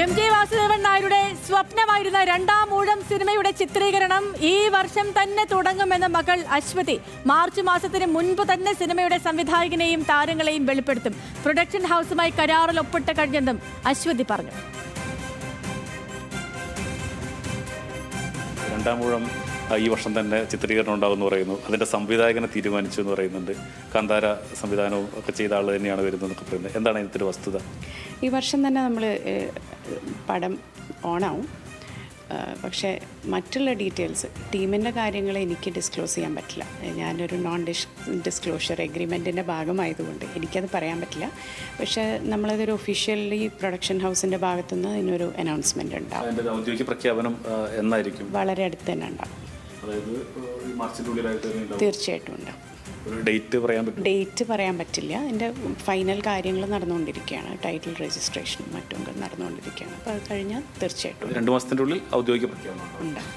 MJ Vasudevan നായരുടെ സ്വപ്നമായിരുന്ന രണ്ടാം ഊഴം സിനിമയുടെ ചിത്രീകരണം ഈ വർഷം തന്നെ തുടങ്ങുമെന്ന മകൾ അശ്വതി മാർച്ച് മാസത്തിന് മുൻപ് തന്നെ സിനിമയുടെ സംവിധായകനെയും താരങ്ങളെയും വെളിപ്പെടുത്തും. പ്രൊഡക്ഷൻ ഹൗസുമായി കരാറിൽ ഒപ്പിട്ട് കഴിഞ്ഞെന്നും അശ്വതി പറഞ്ഞു. രണ്ടാം ഊഴം ഈ വർഷം തന്നെ ചിത്രീകരണം ഉണ്ടാകുമെന്ന് പറയുന്നു. അതിൻ്റെ സംവിധായകനെ തീരുമാനിച്ചു എന്ന് പറയുന്നുണ്ട്. കാന്താര സംവിധാനവും ഒക്കെ ചെയ്ത ആൾ തന്നെയാണ് വരുന്നതെന്നൊക്കെ പറയുന്നത്. എന്താണ് ഇതിൻ്റെ വസ്തുത? ഈ വർഷം തന്നെ നമ്മൾ പടം ഓണാവും. പക്ഷേ മറ്റുള്ള ഡീറ്റെയിൽസ് ടീമിൻ്റെ കാര്യങ്ങൾ എനിക്ക് ഡിസ്ക്ലോസ് ചെയ്യാൻ പറ്റില്ല. ഞാനൊരു ഡിസ്ക്ലോഷർ എഗ്രിമെൻറ്റിൻ്റെ ഭാഗമായതുകൊണ്ട് എനിക്കത് പറയാൻ പറ്റില്ല. പക്ഷേ നമ്മളതൊരു ഒഫീഷ്യലി പ്രൊഡക്ഷൻ ഹൗസിൻ്റെ ഭാഗത്തുനിന്ന് ഇതിനൊരു അനൗൺസ്മെൻറ്റ് ഉണ്ടാവും. ഔദ്യോഗിക പ്രഖ്യാപനം എന്നായിരിക്കും? വളരെ അടുത്ത് തന്നെ ഉണ്ടാവും. തീർച്ചയായിട്ടും ഉണ്ടാവും. ഡേറ്റ് പറയാൻ പറ്റില്ല. അതിൻ്റെ ഫൈനൽ കാര്യങ്ങൾ നടന്നുകൊണ്ടിരിക്കുകയാണ്. ടൈറ്റിൽ രജിസ്ട്രേഷനും മറ്റും നടന്നുകൊണ്ടിരിക്കുകയാണ്. അപ്പോൾ അത് കഴിഞ്ഞാൽ തീർച്ചയായിട്ടും 2 മാസത്തിൻ്റെ ഉള്ളിൽ ഔദ്യോഗിക പ്രഖ്യാപനം ഉണ്ടാവും.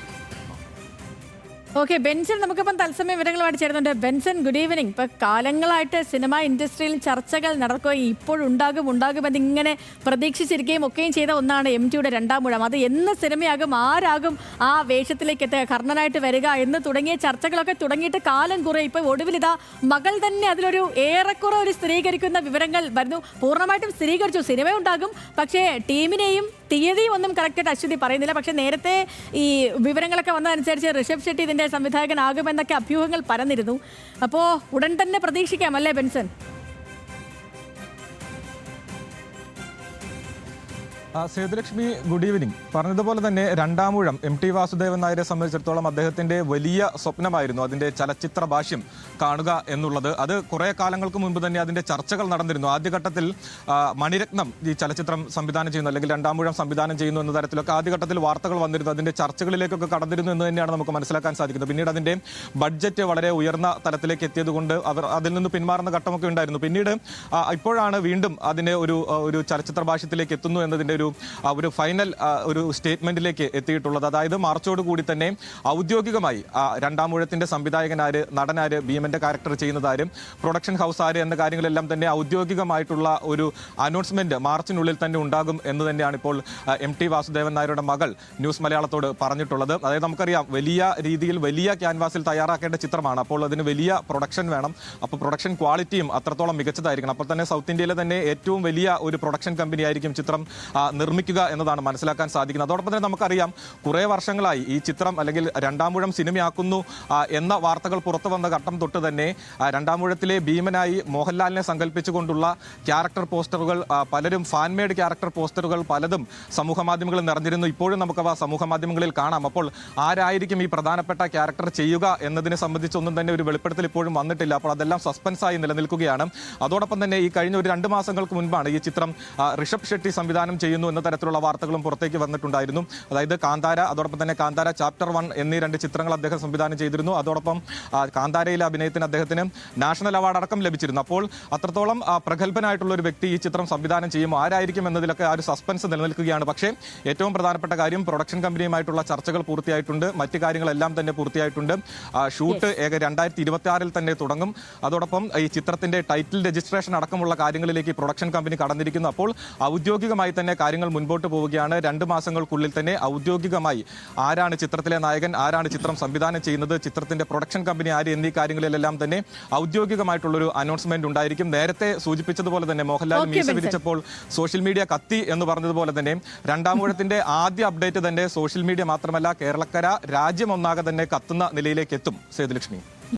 ഓക്കെ, ബെൻസൺ നമുക്കിപ്പം തത്സമയ വിവരങ്ങളുമായിട്ട് ചേരുന്നുണ്ട്. Benson, good evening. ഇപ്പം കാലങ്ങളായിട്ട് സിനിമ ഇൻഡസ്ട്രിയിൽ ചർച്ചകൾ നടക്കുകയും ഇപ്പോഴുണ്ടാകുമെന്ന് ഇങ്ങനെ പ്രതീക്ഷിച്ചിരിക്കുകയും ഒക്കെയും ചെയ്ത ഒന്നാണ് MTയുടെ രണ്ടാം ഊഴം. അത് എന്ന് സിനിമയാകും, ആരാകും ആ വേഷത്തിലേക്ക് എത്തുക, കർണനായിട്ട് വരിക എന്ന് തുടങ്ങിയ ചർച്ചകളൊക്കെ തുടങ്ങിയിട്ട് കാലം കുറെ. ഇപ്പോൾ ഒടുവിലിതാ മകൾ തന്നെ അതിലൊരു ഏറെക്കുറെ ഒരു സ്ഥിരീകരിക്കുന്ന വിവരങ്ങൾ വരുന്നു. പൂർണ്ണമായിട്ടും സ്ഥിരീകരിച്ചു, സിനിമ ഉണ്ടാകും, പക്ഷേ ടീമിനെയും തീയതിയും ഒന്നും കറക്റ്റായിട്ട് അശ്വതി പറയുന്നില്ല. പക്ഷേ നേരത്തെ ഈ വിവരങ്ങളൊക്കെ വന്നതനുസരിച്ച് ഋഷഭ് ഷെട്ടി ഇതിൻ്റെ സംവിധായകനാകുമെന്നൊക്കെ അഭ്യൂഹങ്ങൾ പരന്നിരുന്നു. അപ്പോൾ ഉടൻ തന്നെ പ്രതീക്ഷിക്കാം അല്ലേ ബെൻസൺ? Sethulakshmi, good evening. പറഞ്ഞതുപോലെ തന്നെ രണ്ടാമൂഴം MT വാസുദേവൻ നായരെ സംബന്ധിച്ചിടത്തോളം അദ്ദേഹത്തിൻ്റെ വലിയ സ്വപ്നമായിരുന്നു അതിൻ്റെ ചലച്ചിത്ര ഭാഷ്യം കാണുക എന്നുള്ളത്. അത് കുറേ കാലങ്ങൾക്ക് മുൻപ് തന്നെ അതിൻ്റെ ചർച്ചകൾ നടന്നിരുന്നു. ആദ്യഘട്ടത്തിൽ മണിരത്നം ഈ ചലച്ചിത്രം സംവിധാനം ചെയ്യുന്നു, അല്ലെങ്കിൽ രണ്ടാമൂഴം സംവിധാനം ചെയ്യുന്നു എന്ന തരത്തിലൊക്കെ ആദ്യഘട്ടത്തിൽ വാർത്തകൾ വന്നിരുന്നു. അതിൻ്റെ ചർച്ചകളിലേക്കൊക്കെ കടന്നിരുന്നു എന്ന് തന്നെയാണ് നമുക്ക് മനസ്സിലാക്കാൻ സാധിക്കുന്നത്. പിന്നീട് അതിൻ്റെ ബഡ്ജറ്റ് വളരെ ഉയർന്ന തലത്തിലേക്ക് എത്തിയതുകൊണ്ട് അവർ അതിൽ നിന്ന് പിന്മാറുന്ന ഘട്ടമൊക്കെ ഉണ്ടായിരുന്നു. പിന്നീട് ഇപ്പോഴാണ് വീണ്ടും അതിൻ്റെ ഒരു ചലച്ചിത്ര ഭാഷ്യത്തിലേക്ക് എത്തുന്നു എന്നതിൻ്റെ ഒരു ഫൈനൽ ഒരു സ്റ്റേറ്റ്മെന്റിലേക്ക് എത്തിയിട്ടുള്ളത്. അതായത് മാർച്ചോടുകൂടി തന്നെ ഔദ്യോഗികമായി രണ്ടാമൂഴത്തിന്റെ സംവിധായകനാര്, നടനാര്, ഭീമന്റെ ക്യാരക്ടർ ചെയ്യുന്നതാരും, പ്രൊഡക്ഷൻ ഹൗസ് ആര് എന്ന കാര്യങ്ങളെല്ലാം തന്നെ ഔദ്യോഗികമായിട്ടുള്ള ഒരു അനൗൺസ്മെന്റ് മാർച്ചിനുള്ളിൽ തന്നെ ഉണ്ടാകും എന്ന് തന്നെയാണ് ഇപ്പോൾ MT വാസുദേവൻ നായരുടെ മകൾ ന്യൂസ് മലയാളത്തോട് പറഞ്ഞിട്ടുള്ളത്. അതായത് നമുക്കറിയാം, വലിയ രീതിയിൽ വലിയ ക്യാൻവാസിൽ തയ്യാറാക്കേണ്ട ചിത്രമാണ്. അപ്പോൾ അതിന് വലിയ പ്രൊഡക്ഷൻ വേണം. അപ്പോൾ പ്രൊഡക്ഷൻ ക്വാളിറ്റിയും അത്രത്തോളം മികച്ചതായിരിക്കണം. അപ്പോൾ തന്നെ സൗത്ത് ഇന്ത്യയിലെ തന്നെ ഏറ്റവും വലിയ ഒരു പ്രൊഡക്ഷൻ കമ്പനി ആയിരിക്കും ചിത്രം നിർമ്മിക്കുക എന്നതാണ് മനസ്സിലാക്കാൻ സാധിക്കുന്നത്. അതോടൊപ്പം തന്നെ നമുക്കറിയാം, കുറേ വർഷങ്ങളായി ഈ ചിത്രം അല്ലെങ്കിൽ രണ്ടാമൂഴം സിനിമയാക്കുന്നു എന്ന വാർത്തകൾ പുറത്തു വന്ന ഘട്ടം തൊട്ട് തന്നെ രണ്ടാമൂഴത്തിലെ ഭീമനായി മോഹൻലാലിനെ സങ്കല്പിച്ചുകൊണ്ടുള്ള ക്യാരക്ടർ പോസ്റ്ററുകൾ, പലരും ഫാൻമേഡ് ക്യാരക്ടർ പോസ്റ്ററുകൾ പലതും സമൂഹ മാധ്യമങ്ങളിൽ നിറഞ്ഞിരുന്നു. ഇപ്പോഴും നമുക്കവ സമൂഹ മാധ്യമങ്ങളിൽ കാണാം. അപ്പോൾ ആരായിരിക്കും ഈ പ്രധാനപ്പെട്ട ക്യാരക്ടർ ചെയ്യുക എന്നതിനെ സംബന്ധിച്ചൊന്നും തന്നെ ഒരു വെളിപ്പെടുത്തൽ ഇപ്പോഴും വന്നിട്ടില്ല. അപ്പോൾ അതെല്ലാം സസ്പെൻസായി നിലനിൽക്കുകയാണ്. അതോടൊപ്പം തന്നെ ഈ കഴിഞ്ഞ ഒരു 2 മാസങ്ങൾക്ക് മുൻപാണ് ഈ ചിത്രം ഋഷഭ് ഷെട്ടി സംവിധാനം ചെയ്യുന്നു എന്ന തരത്തിലുള്ള വാർത്തകളും പുറത്തേക്ക് വന്നിട്ടുണ്ടായിരുന്നു. അതായത് കാന്താര, അതോടൊപ്പം തന്നെ കാന്താര ചാപ്റ്റർ 1 എന്നീ 2 ചിത്രങ്ങൾ അദ്ദേഹം സംവിധാനം ചെയ്തിരുന്നു. അതോടൊപ്പം കാന്താരയിലെ അഭിനയത്തിന് അദ്ദേഹത്തിന് നാഷണൽ അവാർഡ് അടക്കം ലഭിച്ചിരുന്നു. അപ്പോൾ അത്രത്തോളം പ്രഗത്ഭനായിട്ടുള്ള ഒരു വ്യക്തി ഈ ചിത്രം സംവിധാനം ചെയ്യുമോ, ആരായിരിക്കും എന്നതിലൊക്കെ ആ ഒരു സസ്പെൻസ് നിലനിൽക്കുകയാണ്. പക്ഷേ ഏറ്റവും പ്രധാനപ്പെട്ട കാര്യം, പ്രൊഡക്ഷൻ കമ്പനിയുമായിട്ടുള്ള ചർച്ചകൾ പൂർത്തിയായിട്ടുണ്ട്, മറ്റു കാര്യങ്ങളെല്ലാം തന്നെ പൂർത്തിയായിട്ടുണ്ട്. ഷൂട്ട് 2026 തന്നെ തുടങ്ങും. അതോടൊപ്പം ഈ ചിത്രത്തിന്റെ ടൈറ്റിൽ രജിസ്ട്രേഷൻ അടക്കമുള്ള കാര്യങ്ങളിലേക്ക് പ്രൊഡക്ഷൻ കമ്പനി കടന്നിരിക്കുന്നു. അപ്പോൾ ഔദ്യോഗികമായി തന്നെ കാര്യങ്ങൾ മുൻപോട്ട് പോവുകയാണ്. 2 മാസങ്ങൾക്കുള്ളിൽ തന്നെ ഔദ്യോഗികമായി ആരാണ് ചിത്രത്തിലെ നായകൻ, ആരാണ് ചിത്രം സംവിധാനം ചെയ്യുന്നത്, ചിത്രത്തിന്റെ പ്രൊഡക്ഷൻ കമ്പനി ആര് എന്നീ കാര്യങ്ങളിലെല്ലാം തന്നെ ഔദ്യോഗികമായിട്ടുള്ളൊരു അനൗൺസ്മെന്റ് ഉണ്ടായിരിക്കും. നേരത്തെ സൂചിപ്പിച്ചതുപോലെ തന്നെ മോഹൻലാൽ മീശ വിരിച്ചപ്പോൾ സോഷ്യൽ മീഡിയ കത്തി എന്ന് പറഞ്ഞതുപോലെ തന്നെ രണ്ടാമൂഴത്തിന്റെ ആദ്യ അപ്ഡേറ്റ് തന്നെ സോഷ്യൽ മീഡിയ മാത്രമല്ല കേരളക്കര രാജ്യം ഒന്നാകെ തന്നെ കത്തുന്ന നിലയിലേക്ക് എത്തും. സേതുലക്ഷ്മി.